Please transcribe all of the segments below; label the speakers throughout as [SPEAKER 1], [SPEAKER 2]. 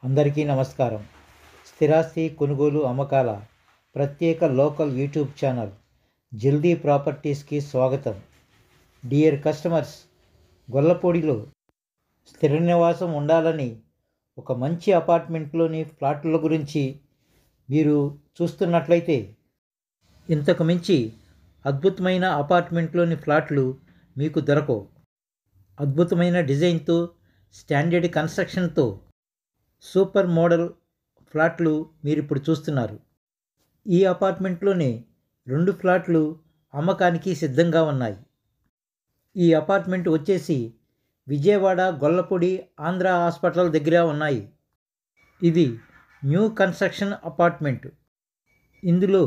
[SPEAKER 1] అందరికీ నమస్కారం. స్థిరాస్తి కొనుగోలు అమ్మకాల ప్రత్యేక లోకల్ యూట్యూబ్ ఛానల్ జల్దీ ప్రాపర్టీస్కి స్వాగతం. డియర్ కస్టమర్స్, గొల్లపూడిలో స్థిర నివాసం ఉండాలని ఒక మంచి అపార్ట్మెంట్లోని ఫ్లాట్ల గురించి మీరు చూస్తున్నట్లయితే ఇంతకు మించి అద్భుతమైన అపార్ట్మెంట్లోని ఫ్లాట్లు మీకు దొరకవు. అద్భుతమైన డిజైన్తో, స్టాండర్డ్ కన్స్ట్రక్షన్తో సూపర్ మోడల్ ఫ్లాట్లు మీరు ఇప్పుడు చూస్తున్నారు. ఈ అపార్ట్మెంట్లోనే 2 ఫ్లాట్లు అమ్మకానికి సిద్ధంగా ఉన్నాయి. ఈ అపార్ట్మెంట్ వచ్చేసి విజయవాడ గొల్లపూడి ఆంధ్ర హాస్పిటల్ దగ్గర ఉన్నాయి. ఇది న్యూ కన్స్ట్రక్షన్ అపార్ట్మెంట్. ఇందులో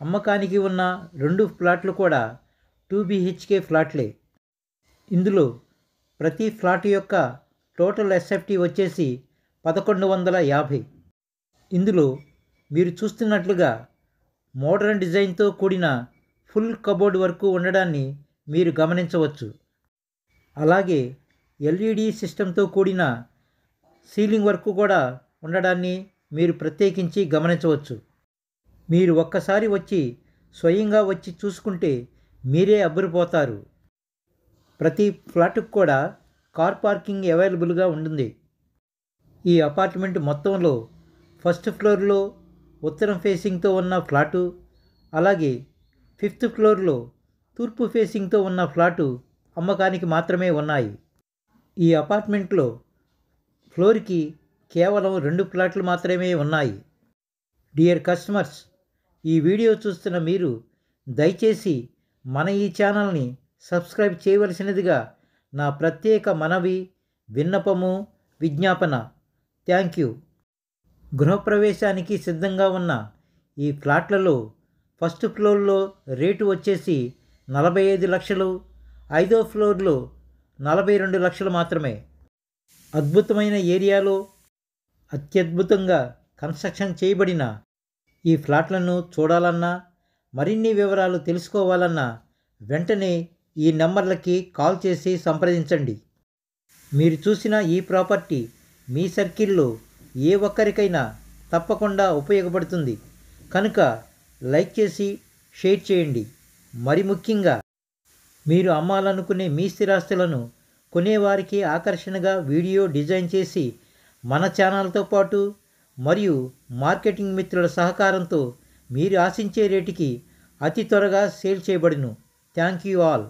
[SPEAKER 1] అమ్మకానికి ఉన్న 2 ఫ్లాట్లు కూడా 2 BHK ఫ్లాట్లే. ఇందులో ప్రతి ఫ్లాట్ యొక్క టోటల్ ఎస్ఎఫ్టీ వచ్చేసి 1150. ఇందులో మీరు చూస్తున్నట్లుగా మోడర్న్ డిజైన్తో కూడిన ఫుల్ కబోర్డ్ వరకు ఉండడాన్ని మీరు గమనించవచ్చు. అలాగే LED సిస్టంతో కూడిన సీలింగ్ వర్క్ కూడా ఉండడాన్ని మీరు ప్రత్యేకించి గమనించవచ్చు. మీరు ఒక్కసారి స్వయంగా వచ్చి చూసుకుంటే మీరే అబ్బురిపోతారు. ప్రతి ఫ్లాట్కు కూడా కార్ పార్కింగ్ అవైలబుల్గా ఉంటుంది. ఈ అపార్ట్మెంట్ మొత్తంలో ఫస్ట్ ఫ్లోర్లో ఉత్తరం ఫేసింగ్తో ఉన్న ఫ్లాటు, అలాగే 5th ఫ్లోర్లో తూర్పు ఫేసింగ్తో ఉన్న ఫ్లాటు అమ్మకానికి మాత్రమే ఉన్నాయి. ఈ అపార్ట్మెంట్లో ఫ్లోర్కి కేవలం 2 ఫ్లాట్లు మాత్రమే ఉన్నాయి. డియర్ కస్టమర్స్, ఈ వీడియో చూస్తున్న మీరు దయచేసి మన ఈ ఛానల్ని సబ్స్క్రైబ్ చేయవలసినదిగా నా ప్రత్యేక మనవి, విన్నపము, విజ్ఞాపన. Thank you. గృహప్రవేశానికి సిద్ధంగా ఉన్న ఈ ఫ్లాట్లలో ఫస్ట్ ఫ్లోర్లో రేటు వచ్చేసి 45 లక్షలు, 5వ ఫ్లోర్లో 42 లక్షలు మాత్రమే. అద్భుతమైన ఏరియాలో అత్యద్భుతంగా కన్స్ట్రక్షన్ చేయబడిన ఈ ఫ్లాట్లను చూడాలన్నా, మరిన్ని వివరాలు తెలుసుకోవాలన్నా వెంటనే ఈ నెంబర్లకి కాల్ చేసి సంప్రదించండి. మీరు చూసిన ఈ ప్రాపర్టీ మీ సర్కిల్లో ఏ ఒక్కరికైనా తప్పకుండా ఉపయోగపడుతుంది కనుక లైక్ చేసి షేర్ చేయండి. మరి ముఖ్యంగా మీరు అమ్మాలనుకునే మీ స్థిరాస్తులను కొనేవారికి ఆకర్షణగా వీడియో డిజైన్ చేసి మన ఛానల్తో పాటు మరియు మార్కెటింగ్ మిత్రుల సహకారంతో మీరు ఆశించే రేటుకి అతి త్వరగా సేల్ చేయబడును. Thank you all.